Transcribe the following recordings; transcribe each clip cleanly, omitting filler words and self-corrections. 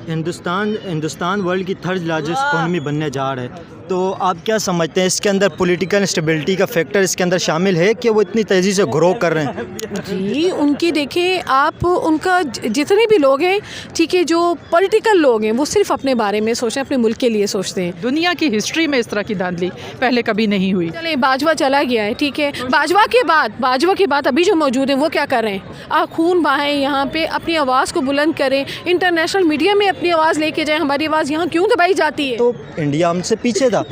Hindustan world की third largest economy बनने जा रहा है, तो आप क्या समझते हैं इसके अंदर पॉलिटिकल इंस्टेबिलिटी का फैक्टर इसके अंदर शामिल है कि वो इतनी तेज़ी से ग्रो कर रहे हैं? जी, उनकी देखें आप, उनका जितने भी लोग हैं, ठीक है, जो पॉलिटिकल लोग हैं वो सिर्फ अपने बारे में सोचते हैं, अपने मुल्क के लिए सोचते हैं। दुनिया की हिस्ट्री में इस तरह की धांधली पहले कभी नहीं हुई। चले बाजवा चला गया है, ठीक है, बाजवा के बाद अभी जो मौजूद हैं वो क्या कर रहे हैं? आप खून बहाएं, यहाँ पे अपनी आवाज़ को बुलंद करें, इंटरनेशनल मीडिया में अपनी आवाज़ लेके जाएं। हमारी आवाज़ यहाँ क्यों दबाई जाती है? तो इंडिया हमसे पीछे था,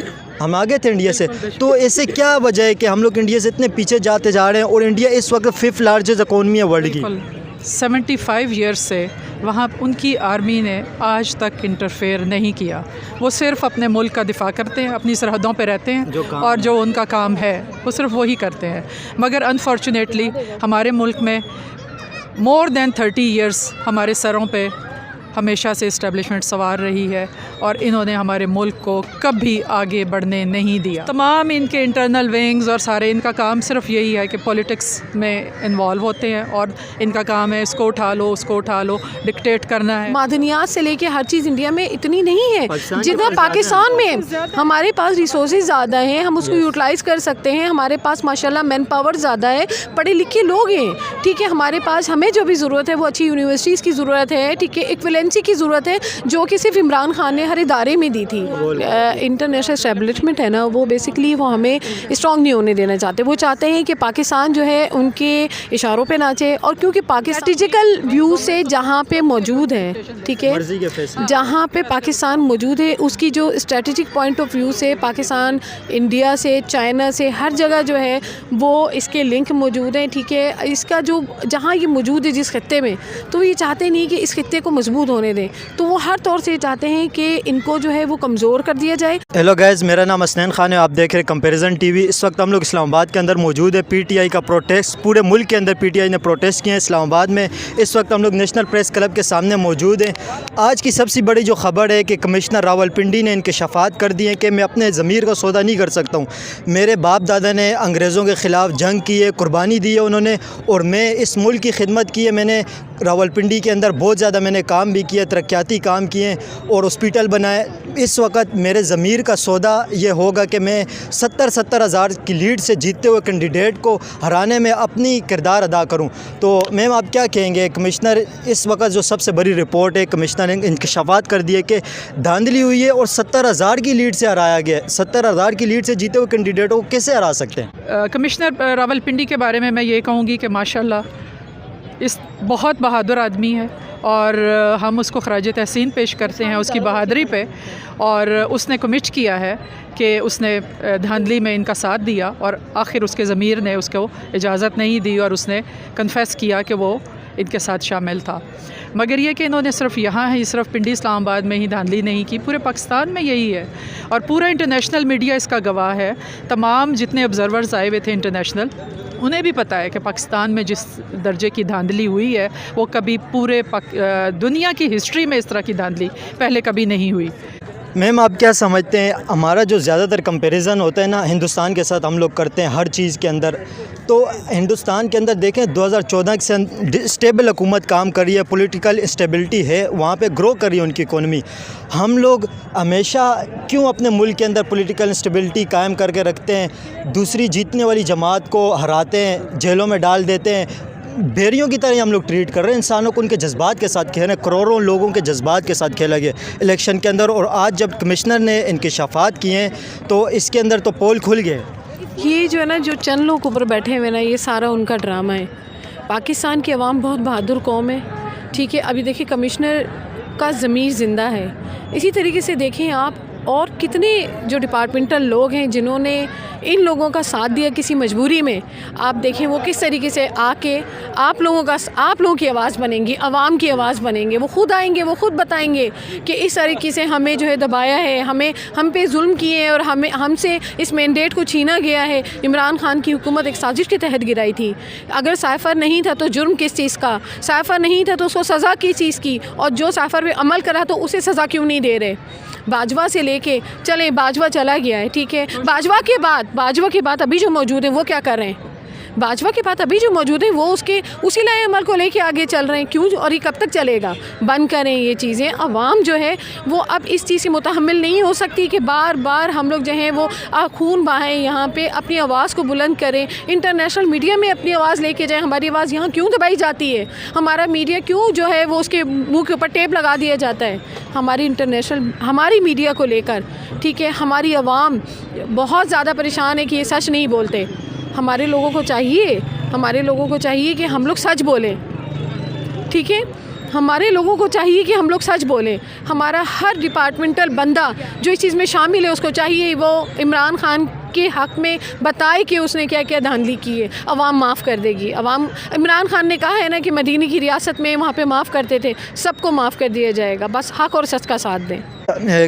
हम आगे थे इंडिया से, तो ऐसे क्या वजह है कि हम लोग इंडिया से इतने पीछे जाते जा रहे हैं और इंडिया इस वक्त 5th लार्जेस्ट इकोनॉमी है वर्ल्ड की? 75 ईयर्स से वहाँ उनकी आर्मी ने आज तक इंटरफेयर नहीं किया। वो सिर्फ अपने मुल्क का दिफा करते हैं, अपनी सरहदों पे रहते हैं और जो उनका काम है वो सिर्फ वही करते हैं। मगर अनफॉर्चुनेटली हमारे मुल्क में मोर दैन 30 ईयर्स हमारे सरों पे हमेशा से इस्टेब्लिशमेंट सवार रही है और इन्होंने हमारे मुल्क को कभी आगे बढ़ने नहीं दिया। तमाम इनके इंटरनल विंग्स और सारे इनका काम सिर्फ यही है कि पॉलिटिक्स में इन्वॉल्व होते हैं और इनका काम है इसको उठा लो, उसको उठा लो, डिक्टेट करना है। मादनियात से लेके हर चीज़ इंडिया में इतनी नहीं है जितना पाकिस्तान में। हमारे पास रिसोर्सेज ज़्यादा हैं, हम उसको यूटिलाइज़ कर सकते हैं। हमारे पास माशाल्लाह मैन पावर ज़्यादा है, पढ़े लिखे लोग हैं, ठीक है। हमारे पास हमें जो भी ज़रूरत है वो अच्छी यूनिवर्सिटीज़ की ज़रूरत है, ठीक है, इक्विवेलेंसी की ज़रूरत है, जो कि सिर्फ इमरान खान ने हर इदारे में दी थी। इंटरनेशनल एस्टेब्लिशमेंट है ना, वो बेसिकली वो हमें स्ट्रॉन्ग नहीं होने देना चाहते। वो चाहते हैं कि पाकिस्तान जो है उनके इशारों पे नाचे, और क्योंकि पाकिस्तान स्ट्रेटेजिकल व्यू से जहाँ पे मौजूद है, ठीक है, जहाँ पे पाकिस्तान मौजूद है उसकी जो स्ट्रेटेजिक पॉइंट ऑफ व्यू से पाकिस्तान इंडिया से, चाइना से, हर जगह जो है वो इसके लिंक मौजूद हैं, ठीक है। इसका जो जहाँ ये मौजूद है जिस खत्ते में, तो ये चाहते नहीं कि इस खत्ते को मजबूत होने दें, तो वो हर तौर से चाहते हैं कि इनको जो है वो कमज़ोर कर दिया जाए। हेलो गाइस, मेरा नाम हसनैन खान है, आप देख रहे हैं कंपैरिजन टीवी। इस वक्त हम लोग इस्लामाबाद के अंदर मौजूद है। पीटीआई का प्रोटेस्ट, पूरे मुल्क के अंदर पीटीआई ने प्रोटेस्ट किए हैं। इस्लामाबाद में इस वक्त हम लोग नेशनल प्रेस क्लब के सामने मौजूद हैं। आज की सबसे बड़ी जो ख़बर है कि कमिश्नर रावलपिंडी ने इंकशाफात कर दिए कि मैं अपने ज़मीर का सौदा नहीं कर सकता हूँ। मेरे बाप दादा ने अंग्रेज़ों के ख़िलाफ़ जंग की है, कुर्बानी दी है उन्होंने, और मैं इस मुल्क की खिदमत की है। मैंने रावलपिंडी के अंदर बहुत ज़्यादा मैंने काम भी किया, तरक्याती काम किए और हॉस्पिटल बनाए। इस वक्त मेरे ज़मीर का सौदा ये होगा कि मैं 70 हज़ार की लीड से जीतते हुए कैंडिडेट को हराने में अपनी किरदार अदा करूं। तो मैम आप क्या कहेंगे? कमिश्नर इस वक्त जो सबसे बड़ी रिपोर्ट है, कमिश्नर ने इंकशाफात कर दिए कि धांधली हुई है और 70 हज़ार की लीड से हराया गया। 70 हज़ार की लीड से जीते हुए कैंडिडेटों को कैसे हरा सकते हैं? कमिश्नर रावलपिंडी के बारे में मैं ये कहूँगी कि माशाल्लाह इस बहुत बहादुर आदमी है और हम उसको खराज तहसीन पेश करते हैं उसकी बहादुरी पे। और उसने कमिट किया है कि उसने धांधली में इनका साथ दिया और आखिर उसके ज़मीर ने उसको इजाज़त नहीं दी और उसने कन्फेस किया कि वो इनके साथ शामिल था। मगर ये कि इन्होंने सिर्फ यहाँ ही, सिर्फ पिंडी इस्लामाबाद में ही धांधली नहीं की, पूरे पाकिस्तान में यही है और पूरा इंटरनेशनल मीडिया इसका गवाह है। तमाम जितने ऑब्ज़र्वर्स आए हुए थे इंटरनेशनल, उन्हें भी पता है कि पाकिस्तान में जिस दर्जे की धांधली हुई है वो कभी पूरे दुनिया की हिस्ट्री में इस तरह की धांधली पहले कभी नहीं हुई। मैम आप क्या समझते हैं, हमारा जो ज़्यादातर कंपैरिजन होता है ना हिंदुस्तान के साथ हम लोग करते हैं हर चीज़ के अंदर, तो हिंदुस्तान के अंदर देखें 2014 से स्टेबल हुकूमत काम कर रही है, पॉलिटिकल स्टेबिलिटी है, वहाँ पे ग्रो कर रही है उनकी इकोनॉमी। हम लोग हमेशा क्यों अपने मुल्क के अंदर पॉलिटिकल स्टेबिलिटी कायम करके रखते हैं, दूसरी जीतने वाली जमात को हराते हैं, जेलों में डाल देते हैं, भेड़ियों की तरह हम लोग ट्रीट कर रहे हैं इंसानों को, उनके जज्बात के साथ खेल रहे हैं। करोड़ों लोगों के जज्बात के साथ खेला गया इलेक्शन के अंदर, और आज जब कमिश्नर ने इंकशाफात किए हैं तो इसके अंदर तो पोल खुल गए। ये जो है ना, जो चंद लोग ऊपर बैठे हुए ना, ये सारा उनका ड्रामा है। पाकिस्तान की आवाम बहुत बहादुर कौम है, ठीक है। अभी देखिए कमिश्नर का ज़मीर ज़िंदा है। इसी तरीके से देखें आप और कितने जो डिपार्टमेंटल लोग हैं जिन्होंने इन लोगों का साथ दिया किसी मजबूरी में, आप देखें वो किस तरीके से आके आप लोगों की आवाज़ बनेंगी, आवाम की आवाज़ बनेंगे। वो खुद आएंगे, वो खुद बताएंगे कि इस तरीके से हमें जो है दबाया है, हम पे जुल्म किए हैं और हमसे इस मैंडेट को छीना गया है। इमरान खान की हुकूमत एक साजिश के तहत गिराई थी। अगर साइफ़र नहीं था तो जुर्म किस चीज़ का, साइफ़र नहीं था तो उसको सज़ा किस चीज़ की, और जो साइफ़र पे अमल करा तो उसे सज़ा क्यों नहीं दे रहे? बाजवा से लेके चले, बाजवा चला गया है, ठीक है, बाजवा के बाद अभी जो मौजूद हैं वो क्या कर रहे हैं? भाजपा के बाद अभी जो मौजूद हैं वो उसके उसी नए अमल को लेके आगे चल रहे हैं। क्यों और ये कब तक चलेगा? बंद करें ये चीज़ें। अवाम जो है वो अब इस चीज़ से मुतहम्मिल नहीं हो सकती कि बार बार हम लोग जो हैं वो खून बहाएं, यहाँ पे अपनी आवाज़ को बुलंद करें, इंटरनेशनल मीडिया में अपनी आवाज़ लेके जाएं। हमारी आवाज़ यहाँ क्यों दबाई जाती है? हमारा मीडिया क्यों जो है वो उसके मुंह के ऊपर टेप लगा दिया जाता है? हमारी मीडिया को लेकर, ठीक है, हमारी आवाम बहुत ज़्यादा परेशान है कि ये सच नहीं बोलते। हमारे लोगों को चाहिए कि हम लोग सच बोलें, ठीक है। हमारे लोगों को चाहिए कि हम लोग सच बोलें। हमारा हर डिपार्टमेंटल बंदा जो इस चीज़ में शामिल है उसको चाहिए वो इमरान खान के हक़ में बताए कि उसने क्या क्या धांधली की है। अवाम माफ़ कर देगी। इमरान खान ने कहा है ना कि मदीने की रियासत में वहाँ पे माफ़ करते थे, सबको माफ़ कर दिया जाएगा, बस हक़ और सच का साथ दें।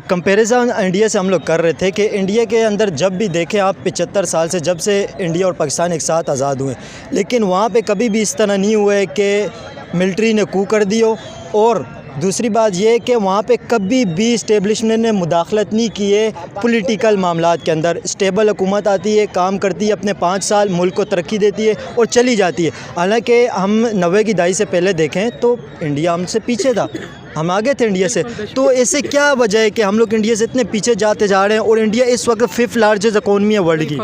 कंपैरिजन इंडिया से हम लोग कर रहे थे कि इंडिया के अंदर जब भी देखें आप 75 साल से जब से इंडिया और पाकिस्तान एक साथ आज़ाद हुए, लेकिन वहाँ पे कभी भी इस तरह नहीं हुआ है कि मिलिट्री ने कू कर दियो। और दूसरी बात यह है कि वहाँ पे कभी भी इस्टेब्लिशमेंट ने मुदाखलत नहीं की है पॉलिटिकल मामलात के अंदर। स्टेबल हुकूमत आती है, काम करती है, अपने 5 साल मुल्क को तरक्की देती है और चली जाती है। हालांकि हम 90 की दहाई से पहले देखें तो इंडिया हमसे पीछे था, हम आगे थे इंडिया से। तो ऐसे क्या वजह है कि हम लोग इंडिया से इतने पीछे जाते जा रहे हैं और इंडिया इस वक्त 5th लार्जेस्ट इकॉनमी है वर्ल्ड की?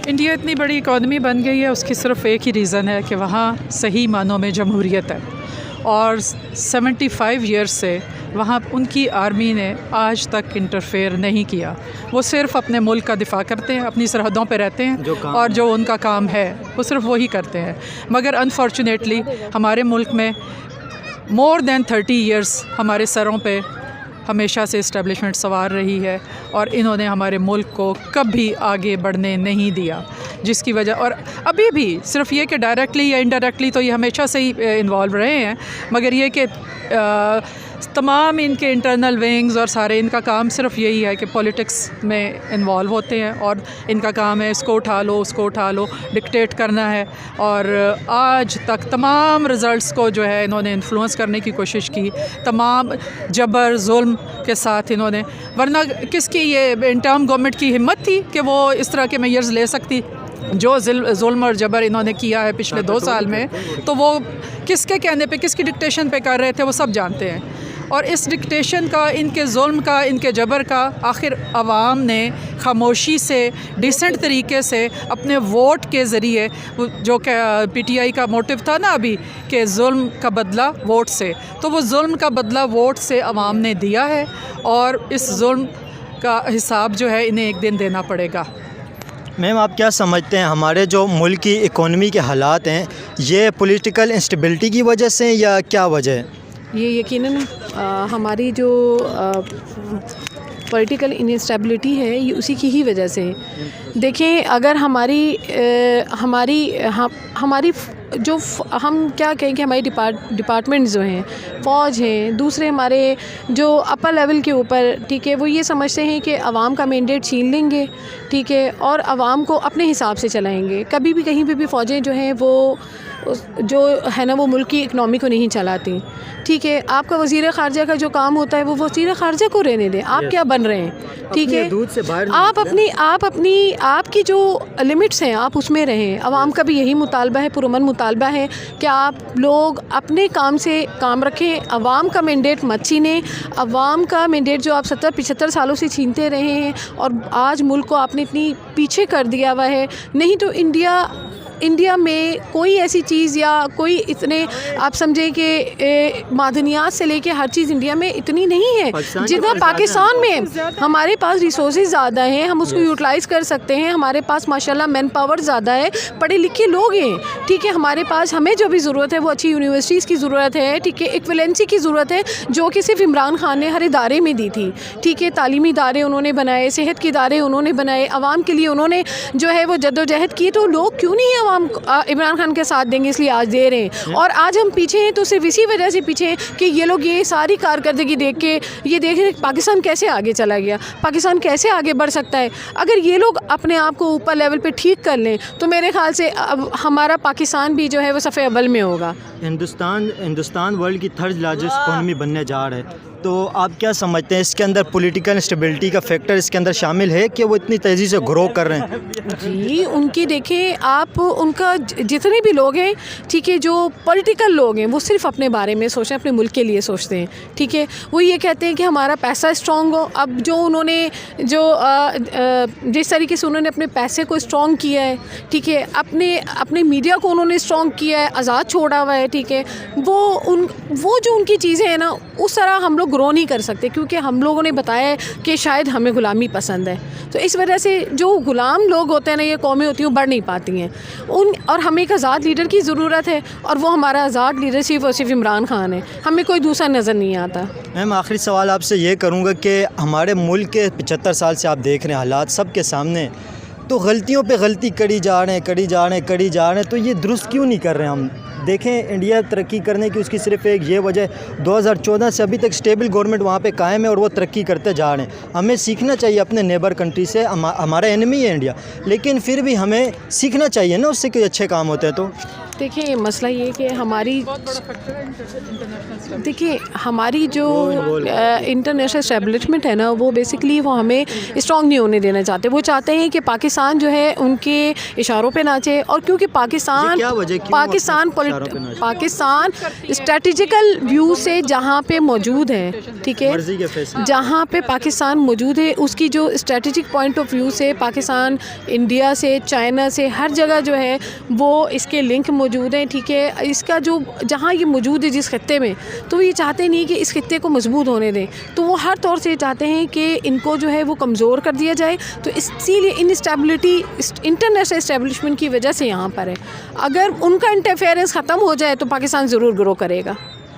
इंडिया इतनी बड़ी इकॉनमी बन गई है, उसकी सिर्फ एक ही रीज़न है कि वहाँ सही मानों में जमहूरियत है। और 75 ईयर्स से वहाँ उनकी आर्मी ने आज तक इंटरफेयर नहीं किया। वो सिर्फ़ अपने मुल्क का दिफा करते हैं, अपनी सरहदों पे रहते हैं और जो उनका काम है वो सिर्फ वही करते हैं। मगर अनफॉर्चुनेटली हमारे मुल्क में मोर दैन 30 ईयर्स हमारे सरों पे हमेशा से इस्टेब्लिशमेंट सवार रही है और इन्होंने हमारे मुल्क को कभी आगे बढ़ने नहीं दिया, जिसकी वजह और अभी भी सिर्फ ये कि डायरेक्टली या इनडायरेक्टली तो ये हमेशा से ही इन्वॉल्व रहे हैं, मगर ये कि तमाम इनके इंटरनल विंग्स और सारे इनका काम सिर्फ यही है कि पॉलिटिक्स में इन्वॉल्व होते हैं और इनका काम है इसको उठा लो उसको उठा लो, डिक्टेट करना है। और आज तक तमाम रिज़ल्ट्स को जो है इन्होंने इन्फ्लुएंस करने की कोशिश की, तमाम जबर जुल्म के साथ इन्होंने, वरना किसकी ये इंटर्म गवर्नमेंट की हिम्मत थी कि वो इस तरह के मेजर्स ले सकती? जो जुल्म और जबर इन्होंने किया है पिछले 2 साल में, तो वो किसके कहने पे, किसकी डिक्टेशन पे कर रहे थे वो सब जानते हैं। और इस डिक्टेशन का, इनके जुल्म का, इनके जबर का आखिर अवाम ने खामोशी से डिसेंट तरीके से अपने वोट के ज़रिए, जो कि PTI का मोटिव था ना अभी कि जुल्म का बदला वोट से, तो वो जुल्म का बदला वोट से अवाम ने दिया है और इस जुल्म का हिसाब जो है इन्हें एक दिन देना पड़ेगा। मैम, आप क्या समझते हैं हमारे जो मुल्क की इकोनॉमी के हालात हैं ये पॉलिटिकल इंस्टेबिलिटी की वजह से या क्या वजह है? ये यकीनन हमारी जो पॉलिटिकल इंस्टेबिलिटी है ये उसी की ही वजह से है। देखें, अगर हमारी जो हम क्या कहें कि हमारी डिपार्टमेंट जो हैं, फ़ौज हैं, दूसरे हमारे जो अपर लेवल के ऊपर, ठीक है, वो ये समझते हैं कि आवाम का मैंडेट छीन लेंगे, ठीक है, और आवाम को अपने हिसाब से चलाएंगे। कभी भी कहीं पे भी फ़ौजें जो हैं वो जो है ना वो मुल्क की इकनॉमी को नहीं चलाती, ठीक है। आपका वज़ीर ख़ारजा का जो काम होता है वो वज़ीर ख़ारजा को रहने दें, आप क्या बन रहे हैं, ठीक है। आप अपनी आपकी जो लिमिट्स हैं आप उसमें रहें। आवाम का भी यही मुतालबा है, पुरअमन मुतालबा है कि आप लोग अपने काम से काम रखें, आवाम का मैंडेट मत छीनें। आवाम का मैंडेट जो आप 70-75 सालों से छीनते रहे हैं और आज मुल्क को आपने इतनी पीछे कर दिया हुआ है। नहीं तो इंडिया में कोई ऐसी चीज़ या कोई इतने आप समझे कि मादनियात से लेके हर चीज़ इंडिया में इतनी नहीं है जितना पाकिस्तान में। हमारे पास रिसोर्सेज ज़्यादा हैं, हम उसको यूटिलाइज़ कर सकते हैं। हमारे पास माशाल्लाह मैन पावर ज़्यादा है, पढ़े लिखे लोग हैं, ठीक है। हमारे पास हमें जो भी ज़रूरत है वो अच्छी यूनिवर्सिटीज़ की ज़रूरत है, ठीक है, इक्विवेलेंसी की ज़रूरत है जो कि सिर्फ इमरान खान ने हर इदारे में दी थी, ठीक है। तालीमी इदारे उन्होंने बनाए, सेहत के इदारे उन्होंने बनाए, आवाम के लिए उन्होंने जो है वो जद्दोजहद की। तो लोग क्यों नहीं इमरान खान के साथ देंगे, इसलिए आज दे रहे हैं। और आज हम पीछे हैं तो सिर्फ इसी वजह से पीछे हैं कि ये लोग ये सारी कारकर्दगी देख के ये देख रहे हैं पाकिस्तान कैसे आगे चला गया, पाकिस्तान कैसे आगे बढ़ सकता है। अगर ये लोग अपने आप को ऊपर लेवल पे ठीक कर लें तो मेरे ख्याल से अब हमारा पाकिस्तान भी जो है वो सफ़े अव्वल में होगा। हिंदुस्तान वर्ल्ड की 3rd लार्जेस्ट इकॉनमी बनने जा रहा है तो आप क्या समझते हैं इसके अंदर पॉलिटिकल इंस्टेबिलिटी का फैक्टर इसके अंदर शामिल है कि वो इतनी तेज़ी से ग्रो कर रहे हैं? जी, उनकी देखें आप, उनका जितने भी लोग हैं, ठीक है, जो पॉलिटिकल लोग हैं वो सिर्फ अपने बारे में सोचते हैं, अपने मुल्क के लिए सोचते हैं, ठीक है। वो ये कहते हैं कि हमारा पैसा स्ट्रॉन्ग हो। अब जो उन्होंने जिस तरीके से उन्होंने अपने पैसे को स्ट्रॉन्ग किया है, ठीक है, अपने मीडिया को उन्होंने स्ट्रॉन्ग किया है, आज़ाद छोड़ा हुआ है, ठीक है, वो जो उनकी चीज़ें हैं ना, उस तरह हम लोग ग्रो नहीं कर सकते, क्योंकि हम लोगों ने बताया है कि शायद हमें ग़ुलामी पसंद है। तो इस वजह से जो ग़ुलाम लोग होते हैं ना, ये कौमें होती हैं, वो बढ़ नहीं पाती हैं और हमें एक आज़ाद लीडर की ज़रूरत है, और वो हमारा आज़ाद लीडर सिर्फ इमरान खान है, हमें कोई दूसरा नज़र नहीं आता। मैम आखिरी सवाल आपसे ये करूँगा कि हमारे मुल्क के 75 साल से आप देख रहे हैं हालात सबके सामने, तो गलतियों पे गलती करी जा रहे हैं, तो ये दुरुस्त क्यों नहीं कर रहे हैं हम? देखें, इंडिया तरक्की करने की उसकी सिर्फ एक ये वजह, 2014 से अभी तक स्टेबल गवर्नमेंट वहाँ पे कायम है और वो तरक्की करते जा रहे हैं। हमें सीखना चाहिए अपने नेबर कंट्री से। हमारा एनिमी है इंडिया, लेकिन फिर भी हमें सीखना चाहिए ना, उससे कोई अच्छे काम होते हैं। तो देखिए, मसला ये कि हमारी जो इंटरनेशनल एस्टेब्लिशमेंट है ना, वो बेसिकली वो हमें स्ट्रॉन्ग नहीं होने देना चाहते। वो चाहते हैं कि पाकिस्तान जो है उनके इशारों पे नाचे, और क्योंकि पाकिस्तान स्ट्रेटजिकल व्यू से जहाँ पे मौजूद है, ठीक है, जहाँ पे पाकिस्तान मौजूद है, उसकी जो स्ट्रेटजिक पॉइंट ऑफ व्यू से पाकिस्तान इंडिया से, चाइना से, हर जगह जो है वो इसके लिंक मौजूद हैं, ठीक है। इसका जो जहाँ ये मौजूद है जिस खत्ते में, तो ये चाहते नहीं कि इस खत्ते को मजबूत होने दें, तो वो हर तौर से चाहते हैं कि इनको जो है वो कमज़ोर कर दिया जाए। तो इसीलिए इनस्टेबिलिटी इंटरनेशनल इस्टेब्लिशमेंट की वजह से यहाँ पर है। अगर उनका इंटरफेरेंस ख़त्म हो जाए तो पाकिस्तान ज़रूर ग्रो करेगा।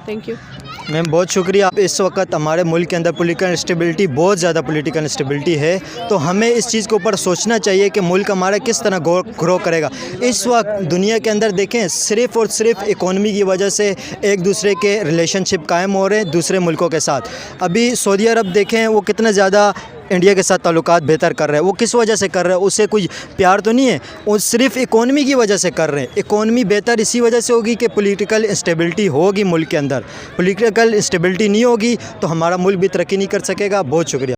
थैंक यू मैम, बहुत शुक्रिया। आप इस वक्त हमारे मुल्क के अंदर पॉलिटिकल इंस्टेबिलिटी, बहुत ज़्यादा पॉलिटिकल इंस्टेबिलिटी है, तो हमें इस चीज़ के ऊपर सोचना चाहिए कि मुल्क हमारा किस तरह ग्रो करेगा। इस वक्त दुनिया के अंदर देखें, सिर्फ़ और सिर्फ इकोनॉमी की वजह से एक दूसरे के रिलेशनशिप कायम हो रहे हैं दूसरे मुल्कों के साथ। अभी सऊदी अरब देखें, वो कितना ज़्यादा इंडिया के साथ ताल्लुकात बेहतर कर रहे हैं। वो किस वजह से कर रहे हैं? उससे कोई प्यार तो नहीं है, वो सिर्फ इकोनॉमी की वजह से कर रहे हैं। इकोनॉमी बेहतर इसी वजह से होगी कि पॉलिटिकल इंस्टेबिलिटी होगी मुल्क के अंदर। पॉलिटिकल इंस्टेबिलिटी नहीं होगी तो हमारा मुल्क भी तरक्की नहीं कर सकेगा। बहुत शुक्रिया।